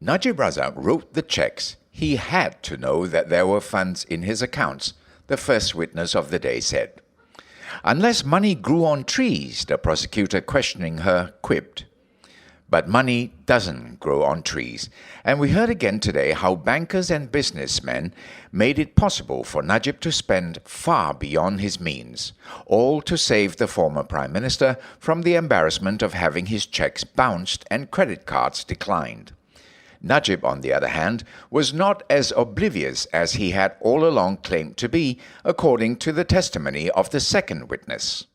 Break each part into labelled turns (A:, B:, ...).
A: Najib Razak wrote the cheques. He had to know that there were funds in his accounts, the first witness of the day said. Unless money grew on trees, the prosecutor questioning her quipped. But money doesn't grow on trees, and we heard again today how bankers and businessmen made it possible for Najib to spend far beyond his means, all to save the former Prime Minister from the embarrassment of having his cheques bounced and credit cards declined. Najib, on the other hand, was not as oblivious as he had all along claimed to be, according to the testimony of the second witness.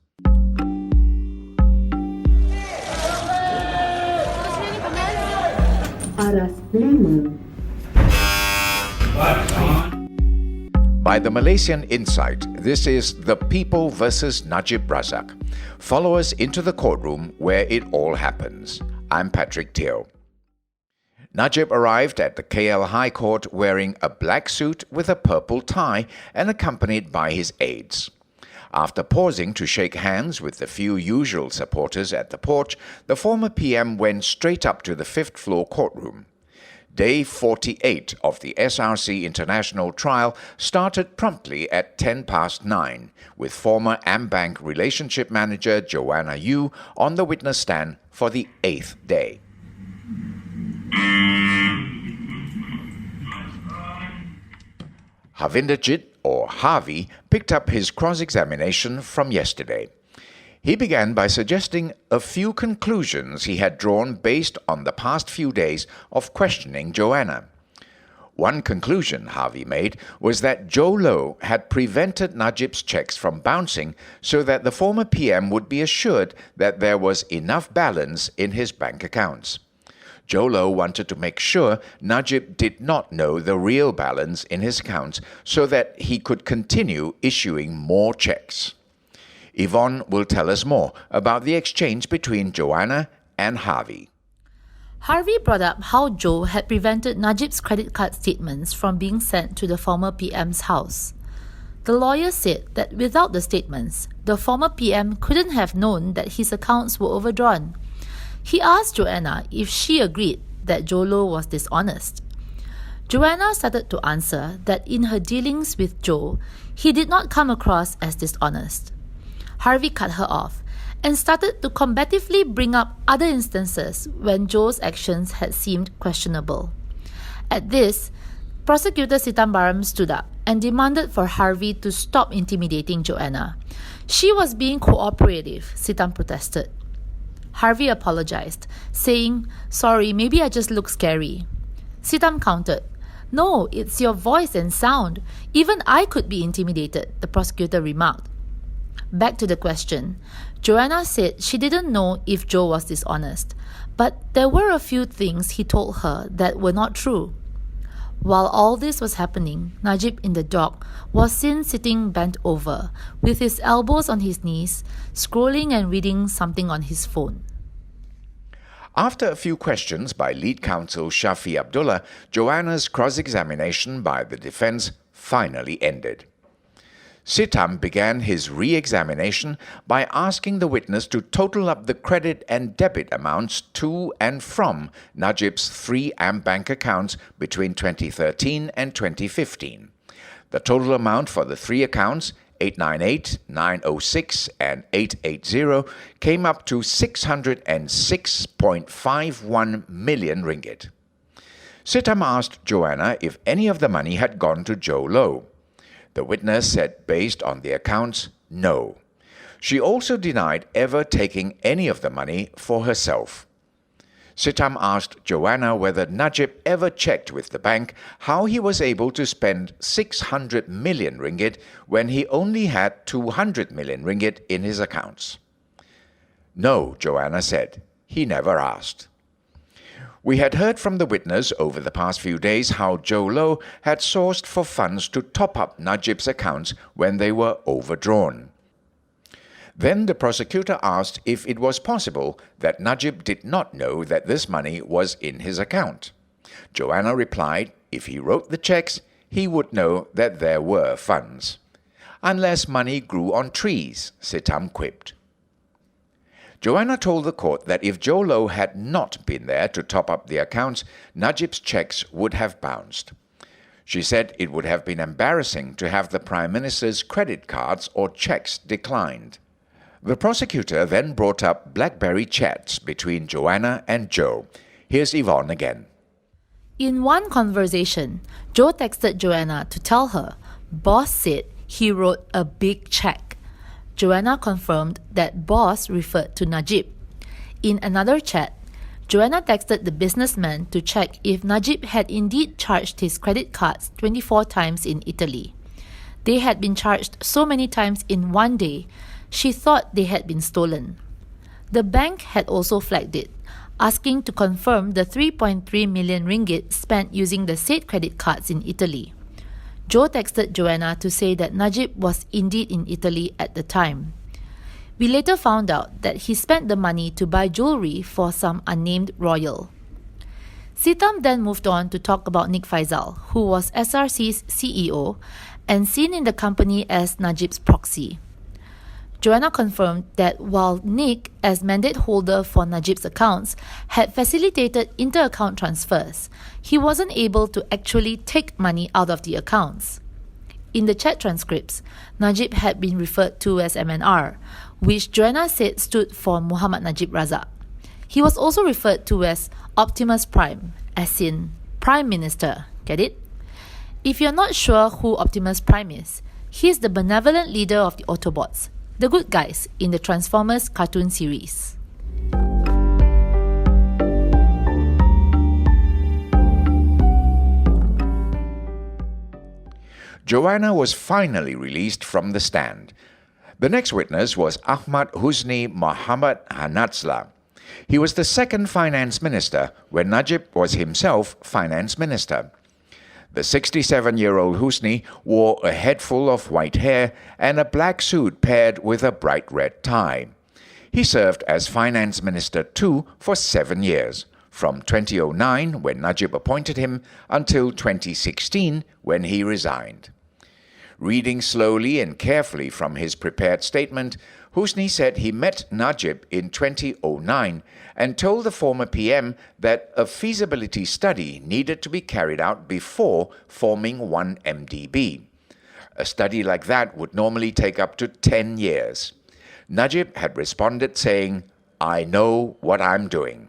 A: By the Malaysian Insight, this is The People vs. Najib Razak. Follow us into the courtroom where it all happens. I'm Patrick Teo. Najib arrived at the KL High Court wearing a black suit with a purple tie and accompanied by his aides. After pausing to shake hands with the few usual supporters at the porch, the former PM went straight up to the fifth-floor courtroom. Day 48 of the SRC International trial started promptly at 9:10, with former AmBank relationship manager Joanna Yu on the witness stand for the 8th day. Havinderjit, or Harvey, picked up his cross-examination from yesterday. He began by suggesting a few conclusions he had drawn based on the past few days of questioning Joanna. One conclusion Harvey made was that Joe Low had prevented Najib's cheques from bouncing so that the former PM would be assured that there was enough balance in his bank accounts. Joe Low wanted to make sure Najib did not know the real balance in his accounts so that he could continue issuing more cheques. Yvonne will tell us more about the exchange between Joanna and Harvey.
B: Harvey brought up how Joe had prevented Najib's credit card statements from being sent to the former PM's house. The lawyer said that without the statements, the former PM couldn't have known that his accounts were overdrawn. He asked Joanna if she agreed that Joe Low was dishonest. Joanna started to answer that in her dealings with Joe, he did not come across as dishonest. Harvey cut her off and started to combatively bring up other instances when Joe's actions had seemed questionable. At this, Prosecutor Sitambaram stood up and demanded for Harvey to stop intimidating Joanna. She was being cooperative, Sitam protested. Harvey apologized, saying, "Sorry, maybe I just look scary." Sitam countered, "No, it's your voice and sound. Even I could be intimidated," the prosecutor remarked. Back to the question. Joanna said she didn't know if Joe was dishonest, but there were a few things he told her that were not true. While all this was happening, Najib in the dock was seen sitting bent over, with his elbows on his knees, scrolling and reading something on his phone.
A: After a few questions by lead counsel Shafi Abdullah, Joanna's cross-examination by the defense finally ended. Sitam began his re-examination by asking the witness to total up the credit and debit amounts to and from Najib's 3 AmBank accounts between 2013 and 2015. The total amount for the 3 accounts, 898, 906 and 880, came up to 606.51 million ringgit. Sitam asked Joanna if any of the money had gone to Joe Low. The witness said, based on the accounts, no. She also denied ever taking any of the money for herself. Sitam asked Joanna whether Najib ever checked with the bank how he was able to spend 600 million ringgit when he only had 200 million ringgit in his accounts. No, Joanna said. He never asked. We had heard from the witness over the past few days how Joe Low had sourced for funds to top up Najib's accounts when they were overdrawn. Then the prosecutor asked if it was possible that Najib did not know that this money was in his account. Joanna replied if he wrote the cheques, he would know that there were funds. Unless money grew on trees, Sitam quipped. Joanna told the court that if Joe Low had not been there to top up the accounts, Najib's cheques would have bounced. She said it would have been embarrassing to have the Prime Minister's credit cards or cheques declined. The prosecutor then brought up BlackBerry chats between Joanna and Joe. Here's Yvonne again.
B: In one conversation, Joe texted Joanna to tell her, boss said he wrote a big check. Joanna confirmed that boss referred to Najib. In another chat, Joanna texted the businessman to check if Najib had indeed charged his credit cards 24 times in Italy. They had been charged so many times in one day, she thought they had been stolen. The bank had also flagged it, asking to confirm the 3.3 million ringgit spent using the said credit cards in Italy. Joe texted Joanna to say that Najib was indeed in Italy at the time. We later found out that he spent the money to buy jewellery for some unnamed royal. Sitam then moved on to talk about Nick Faisal, who was SRC's CEO and seen in the company as Najib's proxy. Joanna confirmed that while Nick, as mandate holder for Najib's accounts, had facilitated inter-account transfers, he wasn't able to actually take money out of the accounts. In the chat transcripts, Najib had been referred to as MNR, which Joanna said stood for Muhammad Najib Razak. He was also referred to as Optimus Prime, as in Prime Minister. Get it? If you're not sure who Optimus Prime is, he's the benevolent leader of the Autobots, the good guys in the Transformers cartoon series.
A: Joanna was finally released from the stand. The next witness was Ahmad Husni Muhammad Hanatsla. He was the second finance minister when Najib was himself finance minister. The 67-year-old Husni wore a head full of white hair and a black suit paired with a bright red tie. He served as finance minister too for 7 years, from 2009 when Najib appointed him until 2016 when he resigned. Reading slowly and carefully from his prepared statement, Husni said he met Najib in 2009 and told the former PM that a feasibility study needed to be carried out before forming 1MDB. A study like that would normally take up to 10 years. Najib had responded saying, "I know what I'm doing."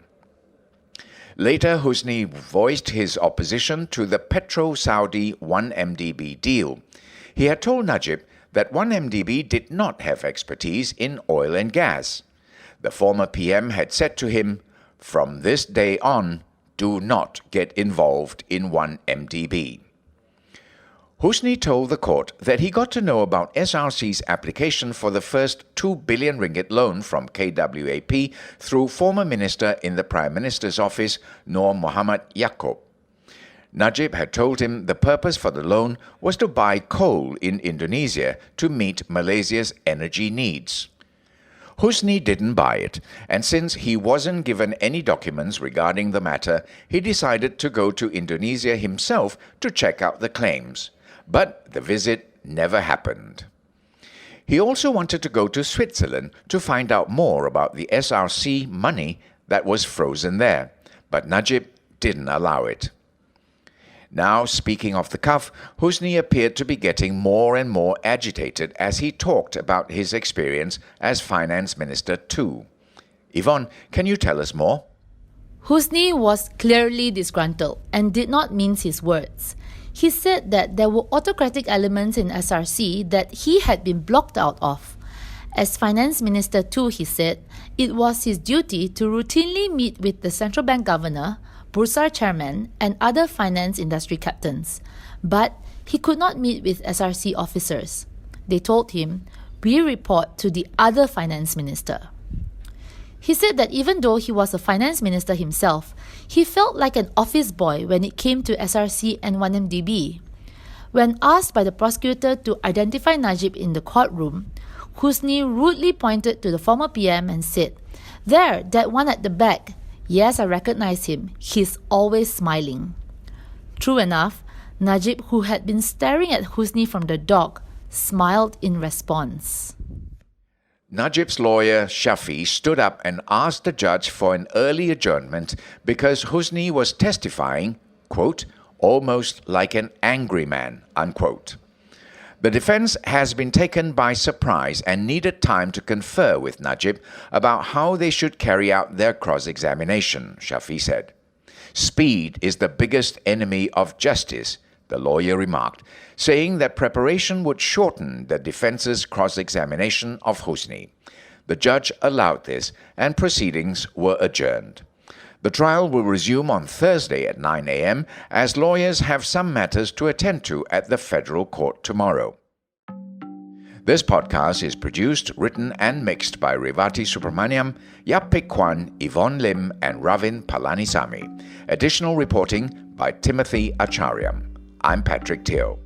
A: Later, Husni voiced his opposition to the Petro-Saudi 1MDB deal. He had told Najib that 1MDB did not have expertise in oil and gas. The former PM had said to him, "From this day on, do not get involved in 1MDB." Husni told the court that he got to know about SRC's application for the first 2 billion ringgit loan from KWAP through former minister in the Prime Minister's office, Nur Muhammad Yaakob. Najib had told him the purpose for the loan was to buy coal in Indonesia to meet Malaysia's energy needs. Husni didn't buy it, and since he wasn't given any documents regarding the matter, he decided to go to Indonesia himself to check out the claims. But the visit never happened. He also wanted to go to Switzerland to find out more about the SRC money that was frozen there, but Najib didn't allow it. Now, speaking off the cuff, Husni appeared to be getting more and more agitated as he talked about his experience as finance minister too. Yvonne, can you tell us more?
B: Husni was clearly disgruntled and did not mince his words. He said that there were autocratic elements in SRC that he had been blocked out of. As finance minister too, he said, it was his duty to routinely meet with the central bank governor, Bursar chairman, and other finance industry captains. But he could not meet with SRC officers. They told him, "We report to the other finance minister." He said that even though he was a finance minister himself, he felt like an office boy when it came to SRC and 1MDB. When asked by the prosecutor to identify Najib in the courtroom, Husni rudely pointed to the former PM and said, "There, that one at the back. Yes, I recognize him. He's always smiling." True enough, Najib, who had been staring at Husni from the dock, smiled in response.
A: Najib's lawyer Shafi stood up and asked the judge for an early adjournment because Husni was testifying, quote, almost like an angry man, unquote. The defense has been taken by surprise and needed time to confer with Najib about how they should carry out their cross-examination, Shafi said. Speed is the biggest enemy of justice, the lawyer remarked, saying that preparation would shorten the defense's cross-examination of Husni. The judge allowed this, and proceedings were adjourned. The trial will resume on Thursday at 9 a.m. as lawyers have some matters to attend to at the federal court tomorrow. This podcast is produced, written and mixed by Revati Subramaniam, Yap Pik Kwan, Yvonne Lim and Ravin Palanisamy. Additional reporting by Timothy Acharyam. I'm Patrick Teo.